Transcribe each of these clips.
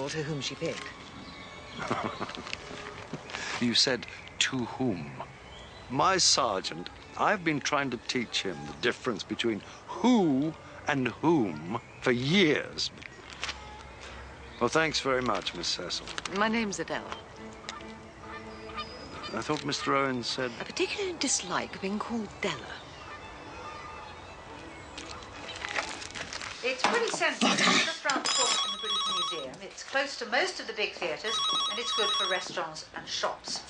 to whom she picked. You said, to whom? My sergeant, I've been trying to teach him the difference between who and whom for years. Well, thanks very much, Miss Cecil. My name's Adele. I thought Mr. Owens said... A particular dislike of being called Della. It's pretty central. It's just round the corner from the British Museum. It's close to most of the big theatres, and it's good for restaurants and shops.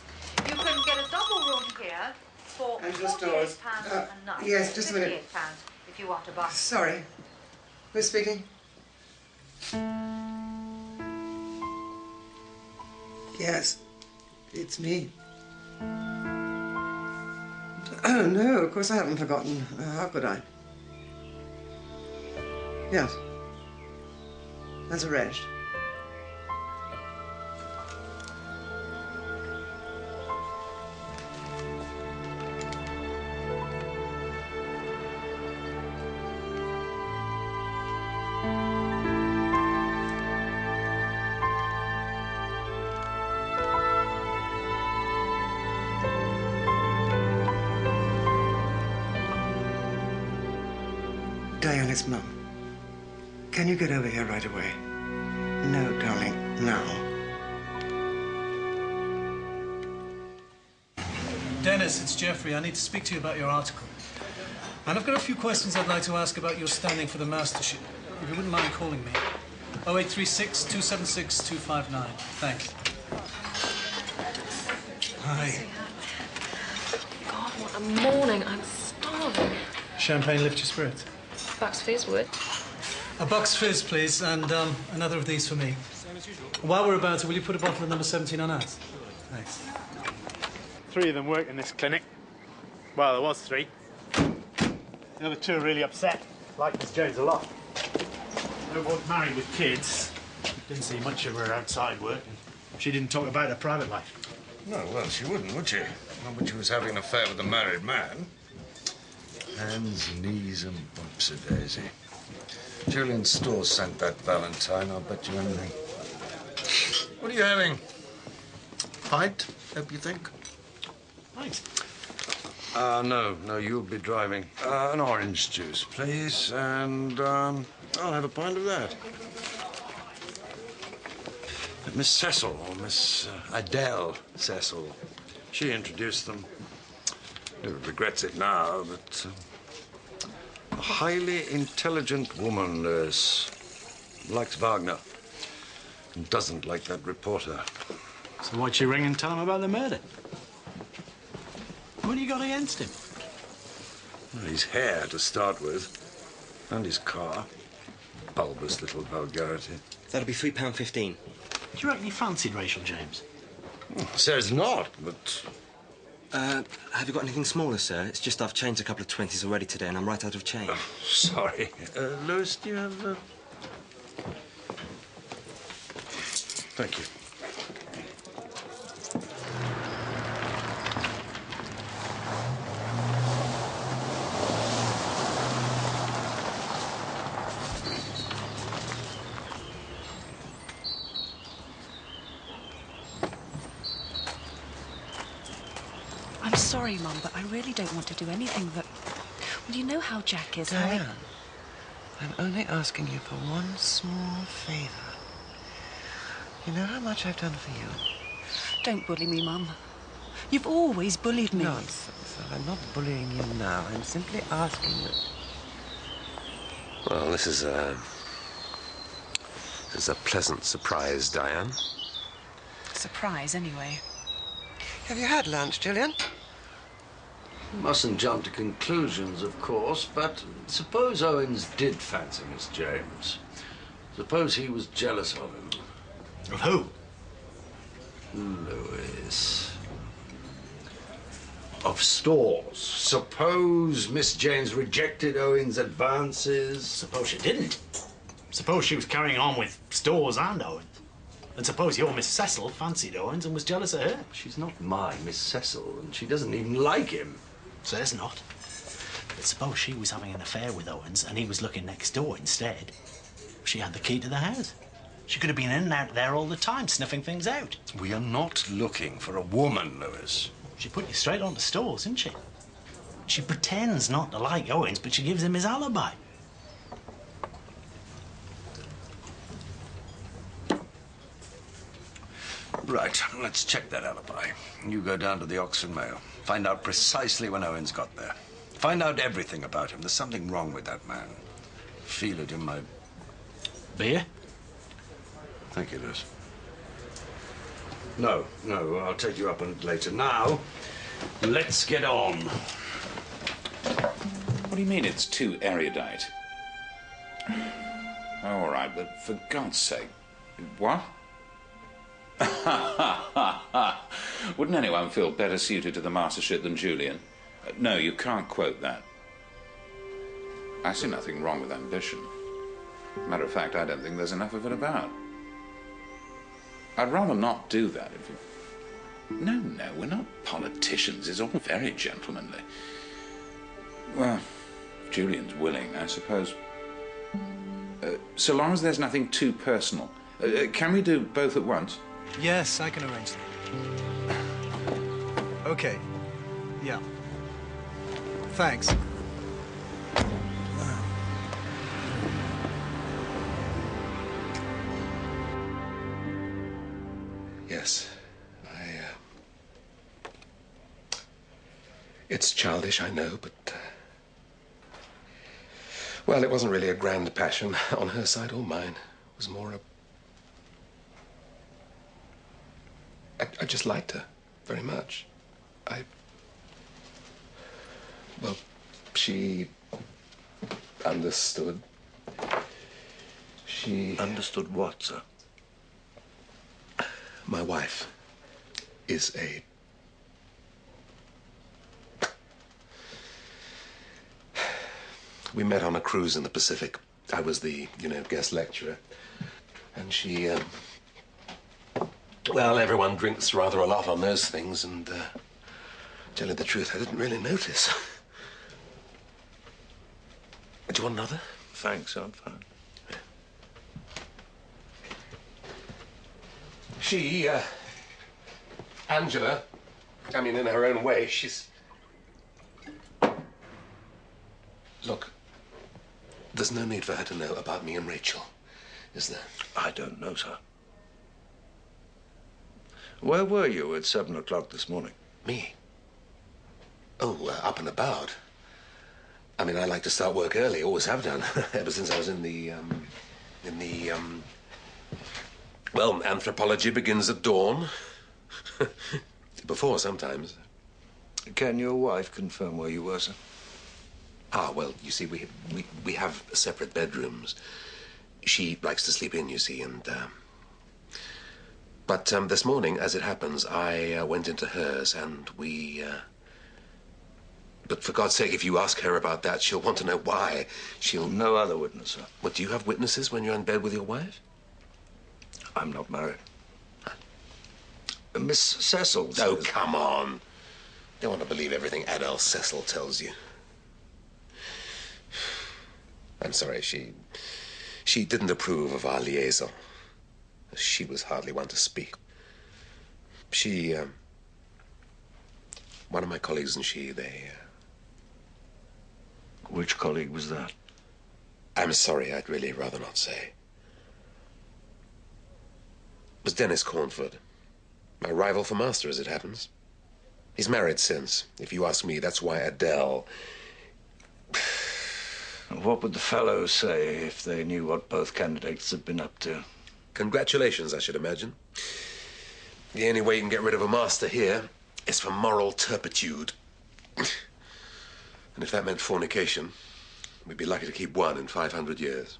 You can get a double room here for £48 a night. Yes, just a minute. £58 if you want to buy. Sorry. Who's speaking? Yes, it's me. Oh, no, of course I haven't forgotten. How could I? Yes. That's arranged. Diane, it's Mum. Can you get over here right away? No, darling, now. Dennis, it's Jeffrey. I need to speak to you about your article. And I've got a few questions I'd like to ask about your standing for the mastership. If you wouldn't mind calling me. 0836 276 259. Thanks. Hi. God, what a morning. I'm starving. Champagne lift your spirits. Bucks Fizz would. A Bucks Fizz, please, and another of these for me. While we're about it, will you put a bottle of number 17 on ice? Thanks. 3 of them work in this clinic. Well, there was 3. The other 2 are really upset. Like Miss Jones a lot. They were both married with kids. Didn't see much of her outside work. And she didn't talk about her private life. No, well, she wouldn't, would she? Not when she was having an affair with a married man. Hands, knees, and bumps-a-daisy. Julian Storrs sent that Valentine, I'll bet you anything. What are you having? Pint, hope you think? Thanks. No, you'll be driving. An orange juice, please, and, I'll have a pint of that. Miss Cecil, or Miss Adele Cecil, she introduced them. He regrets it now, but a highly intelligent woman, nurse. Likes Wagner and doesn't like that reporter. So why'd she ring and tell him about the murder? What do you got against him? Well, his hair, to start with, and his car. Bulbous little vulgarity. That'll be £3.15. Do you reckon he fancied Rachel James? Says not, but... Have you got anything smaller, sir? It's just I've changed a couple of 20s already today and I'm right out of change. Sorry. Lewis, do you have... Thank you. I'm sorry, Mum, but I really don't want to do anything that... Well, you know how Jack is. Diane, I'm only asking you for one small favour. You know how much I've done for you? Don't bully me, Mum. You've always bullied me. Nonsense. I'm not bullying you now. I'm simply asking you. Well, this is a pleasant surprise, Diane. Surprise, anyway. Have you had lunch, Julian? Mustn't jump to conclusions, of course, but suppose Owens did fancy Miss James. Suppose he was jealous of him. Of who? Lewis. Of Storrs. Suppose Miss James rejected Owens' advances. Suppose she didn't. Suppose she was carrying on with Storrs and Owens. And suppose your Miss Cecil fancied Owens and was jealous of her. She's not my Miss Cecil, and she doesn't even like him. Says not. But suppose she was having an affair with Owens and he was looking next door instead. She had the key to the house. She could have been in and out there all the time, sniffing things out. We are not looking for a woman, Lewis. She put you straight on the stores, didn't she? She pretends not to like Owens, but she gives him his alibi. Right, let's check that alibi. You go down to the Oxford Mail. Find out precisely when Owens got there. Find out everything about him. There's something wrong with that man. Feel it in my... Beer? Thank you, Lewis. No, I'll take you up on it later. Now, let's get on. What do you mean it's too erudite? All right, but for God's sake, what? Wouldn't anyone feel better suited to the mastership than Julian? No, you can't quote that. I see nothing wrong with ambition. Matter of fact, I don't think there's enough of it about. I'd rather not do that if you... No, we're not politicians. It's all very gentlemanly. Well, if Julian's willing, I suppose. So long as there's nothing too personal. Can we do both at once? Yes, I can arrange that. Okay. Yeah. Thanks. Yes, it's childish, I know, but... well, it wasn't really a grand passion on her side or mine. It was more I just liked her very much. Well, she understood. She... Understood what, sir? My wife is a... We met on a cruise in the Pacific. I was the, guest lecturer. And she, well, everyone drinks rather a lot on those things, and, tell you the truth, I didn't really notice. Do you want another? Thanks, I'm fine. She, Angela, I mean, in her own way, she's... Look, there's no need for her to know about me and Rachel, is there? I don't know, sir. Where were you at 7 o'clock this morning? Me? Oh, up and about. I mean, I like to start work early, always have done, ever since I was in the, well, anthropology begins at dawn. Before, sometimes. Can your wife confirm where you were, sir? Ah, well, you see, we have separate bedrooms. She likes to sleep in, you see, and... But this morning, as it happens, I went into hers, and we... But for God's sake, if you ask her about that, she'll want to know why. She'll... No other witness, sir. What, do you have witnesses when you're in bed with your wife? I'm not married. Miss Cecil says... Oh, come on. Don't want to believe everything Adele Cecil tells you. I'm sorry, she didn't approve of our liaison. She was hardly one to speak. She, one of my colleagues and she, they... Which colleague was that? I'm sorry, I'd really rather not say. It was Dennis Cornford. My rival for master, as it happens. He's married since. If you ask me, that's why Adele... What would the fellows say if they knew what both candidates had been up to? Congratulations, I should imagine. The only way you can get rid of a master here is for moral turpitude. And if that meant fornication, we'd be lucky to keep one in 500 years.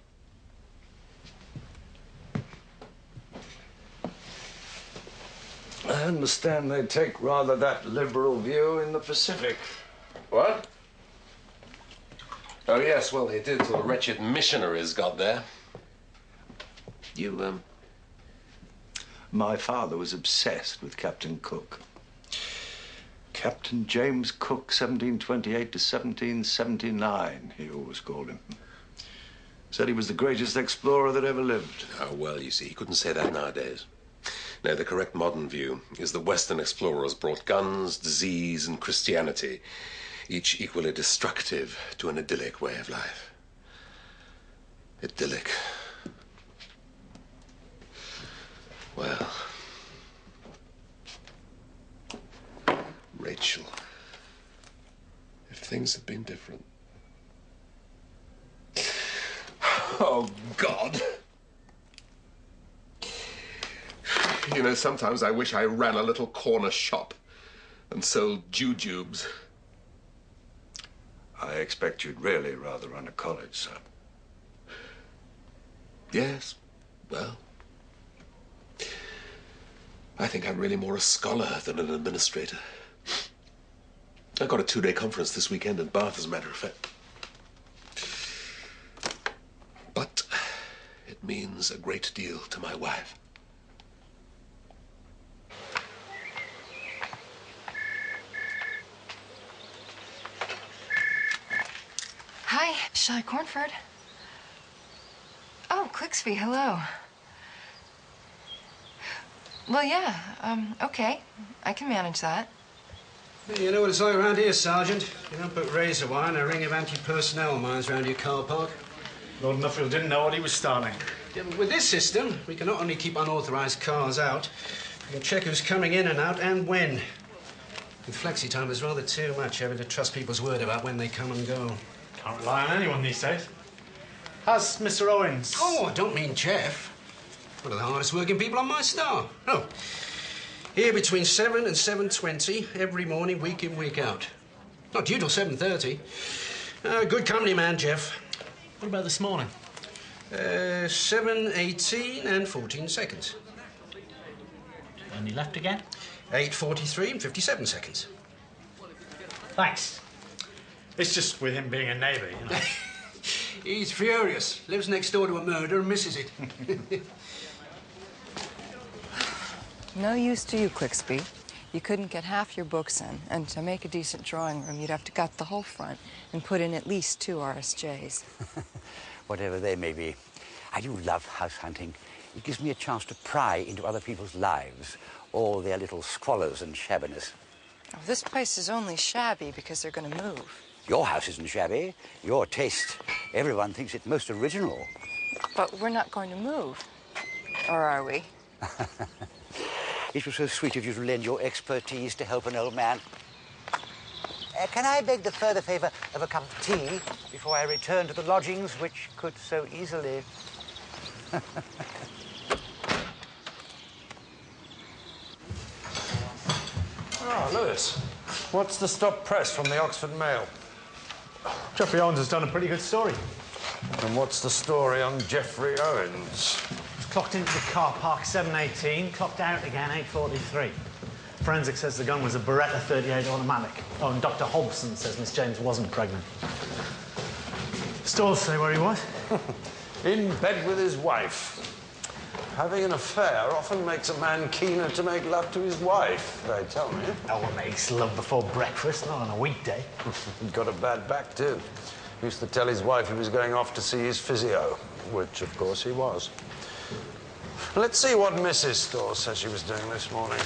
I understand they take rather that liberal view in the Pacific. What? Oh, yes, well, they did till the wretched missionaries got there. You, My father was obsessed with Captain Cook. Captain James Cook, 1728 to 1779, he always called him. Said he was the greatest explorer that ever lived. Oh, well, you see, he couldn't say that nowadays. No, the correct modern view is that Western explorers brought guns, disease, and Christianity, each equally destructive to an idyllic way of life. Idyllic. Well, Rachel, if things had been different. Oh, God. You know, sometimes I wish I ran a little corner shop and sold jujubes. I expect you'd really rather run a college, sir. Yes, well, I think I'm really more a scholar than an administrator. I've got a 2-day conference this weekend in Bath, as a matter of fact. But it means a great deal to my wife. Hi, Shelley Cornford. Oh, Clixby, hello. Well, yeah, okay. I can manage that. You know what it's like around here, Sergeant. You don't put razor wire and a ring of anti-personnel mines around your car park. Lord Nuffield didn't know what he was starting. Yeah, but with this system, we can not only keep unauthorised cars out, we can check who's coming in and out and when. With flexi time, there's rather too much having to trust people's word about when they come and go. Can't rely on anyone these days. How's Mr. Owens? Oh, I don't mean Jeff. One of the hardest working people on my staff. Oh, here between 7 and 7:20 every morning, week in, week out. Not due till 7:30. Good company man, Jeff. What about this morning? 7:18 and 14 seconds. And he left again? 8:43 and 57 seconds. Thanks. It's just with him being a neighbour, you know. He's furious. Lives next door to a murder and misses it. No use to you, Clixby. You couldn't get half your books in, and to make a decent drawing room, you'd have to gut the whole front and put in at least 2 RSJs. Whatever they may be. I do love house hunting. It gives me a chance to pry into other people's lives, all their little squalors and shabbiness. Oh, this place is only shabby because they're going to move. Your house isn't shabby. Your taste. Everyone thinks it most original. But we're not going to move. Or are we? It was so sweet of you to lend your expertise to help an old man. Can I beg the further favour of a cup of tea before I return to the lodgings, which could so easily... Oh, Lewis, what's the stop press from the Oxford Mail? Jeffrey Owens has done a pretty good story. And what's the story on Jeffrey Owens? He's clocked into the car park 7:18, clocked out again 8:43. Forensic says the gun was a Beretta 38 automatic. Oh, and Dr. Hobson says Miss James wasn't pregnant. Stalls say where he was? In bed with his wife. Having an affair often makes a man keener to make love to his wife, they tell me. No one makes love before breakfast, not on a weekday. He'd got a bad back, too. Used to tell his wife he was going off to see his physio, which, of course, he was. Let's see what Mrs. Storrs says she was doing this morning.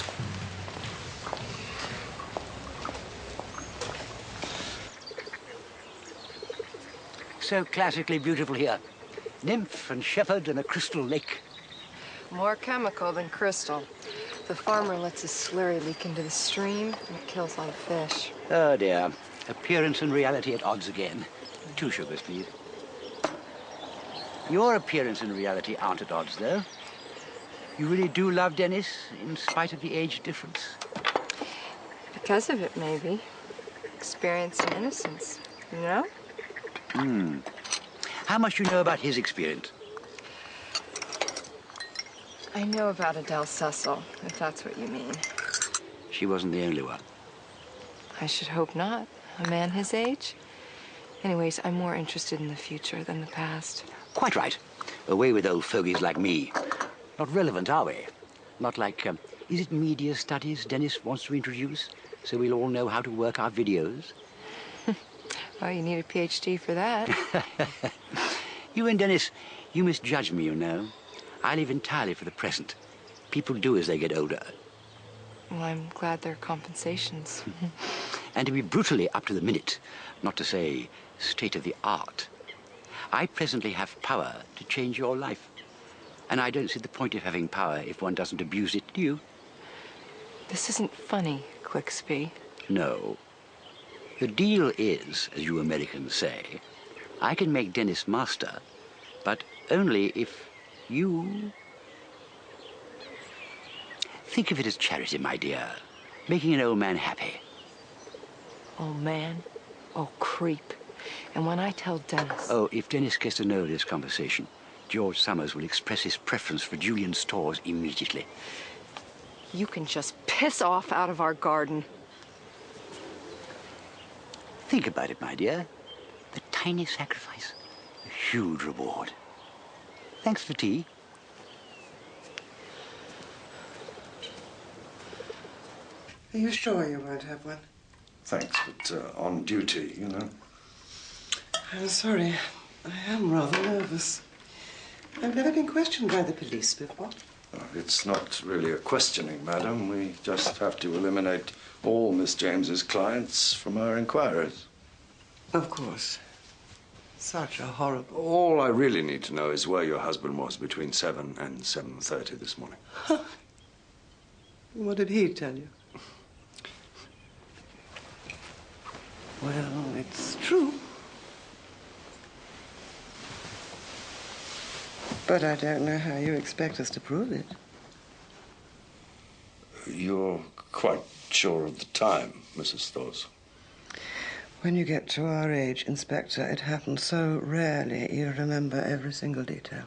So classically beautiful here. Nymph and shepherd and a crystal lake. More chemical than crystal. The farmer lets his slurry leak into the stream, and it kills all the fish. Oh, dear. Appearance and reality at odds again. 2 sugars, please. Your appearance and reality aren't at odds, though. You really do love Dennis, in spite of the age difference? Because of it, maybe. Experience and innocence, you know? How much do you know about his experience? I know about Adele Cecil, if that's what you mean. She wasn't the only one. I should hope not. A man his age? Anyways, I'm more interested in the future than the past. Quite right. Away with old fogies like me. Not relevant, are we? Not like, is it media studies Dennis wants to introduce, so we'll all know how to work our videos? Well, you need a PhD for that. You and Dennis, you misjudge me, you know. I live entirely for the present. People do as they get older. Well, I'm glad there are compensations. And to be brutally up to the minute, not to say state of the art, I presently have power to change your life. And I don't see the point of having power if one doesn't abuse it, do you? This isn't funny, Quicksby. No. The deal is, as you Americans say, I can make Dennis master, but only if you... Think of it as charity, my dear. Making an old man happy. Old man? Oh, creep. And when I tell Dennis... Oh, if Dennis gets to know this conversation, George Summers will express his preference for Julian Storrs immediately. You can just piss off out of our garden. Think about it, my dear. The tiny sacrifice, a huge reward. Thanks for tea. Are you sure you won't have one? Thanks, but on duty, you know. I'm sorry. I am rather nervous. I've never been questioned by the police before. It's not really a questioning, madam. We just have to eliminate all Miss James's clients from our inquiries. Of course. Such a horrible... All I really need to know is where your husband was between 7 and 7:30 this morning. What did he tell you? Well, it's true. But I don't know how you expect us to prove it. You're quite sure of the time, Mrs. Storrs? When you get to our age, Inspector, it happens so rarely you remember every single detail.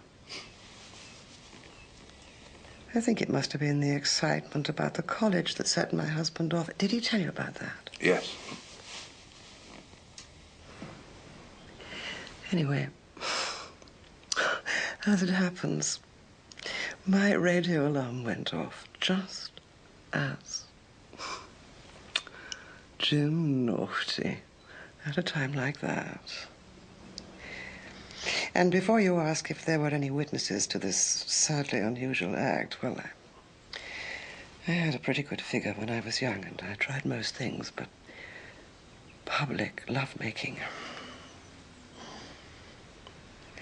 I think it must have been the excitement about the college that set my husband off. Did he tell you about that? Yes. Anyway, as it happens, my radio alarm went off just as Jim naughty at a time like that. And before you ask if there were any witnesses to this sadly unusual act, well, I had a pretty good figure when I was young, and I tried most things, but public lovemaking.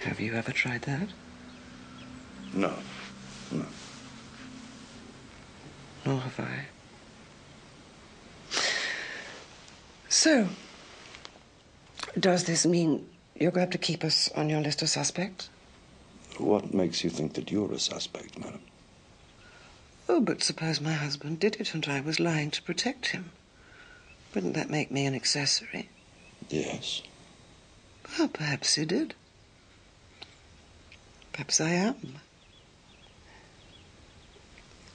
Have you ever tried that? No. No. Nor have I. So, does this mean you're going to have to keep us on your list of suspects? What makes you think that you're a suspect, madam? Oh, but suppose my husband did it and I was lying to protect him. Wouldn't that make me an accessory? Yes. Well, perhaps he did. Perhaps I am.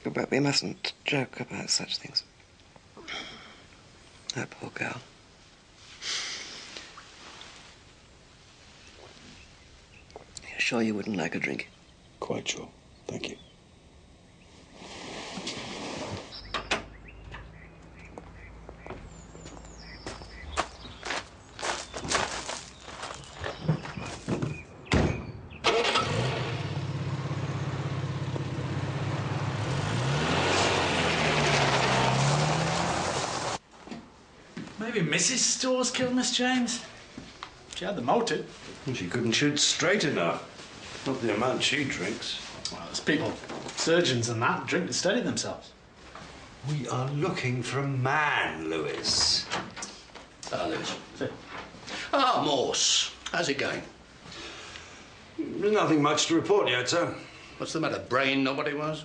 But we mustn't joke about such things. That poor girl. You're sure you wouldn't like a drink? Quite sure. Thank you. Maybe Mrs. Storrs killed Miss James? She had the motive. She couldn't shoot straight enough. Not the amount she drinks. Well, there's people, surgeons and that, drink to steady themselves. We are looking for a man, Lewis. Lewis. Ah, Morse. How's it going? There's nothing much to report yet, sir. What's the matter? Brain not what it was?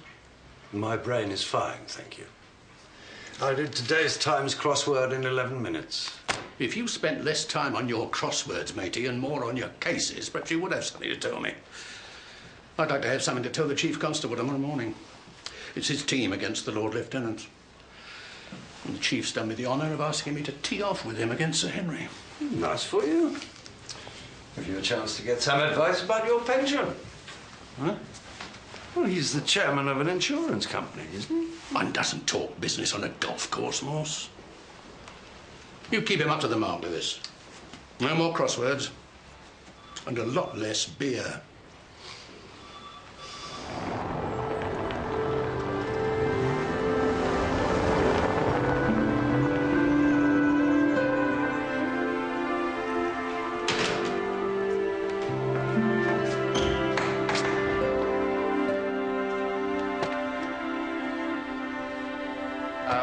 My brain is fine, thank you. I did today's Times crossword in 11 minutes. If you spent less time on your crosswords, matey, and more on your cases, perhaps you would have something to tell me. I'd like to have something to tell the Chief Constable tomorrow morning. It's his team against the Lord Lieutenant. And the Chief's done me the honour of asking me to tee off with him against Sir Henry. Nice for you. Give you a chance to get some advice about your pension. Huh? Well, he's the chairman of an insurance company, isn't he? One doesn't talk business on a golf course, Morse. You keep him up to the mark with this. No more crosswords. And a lot less beer.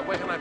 Where can I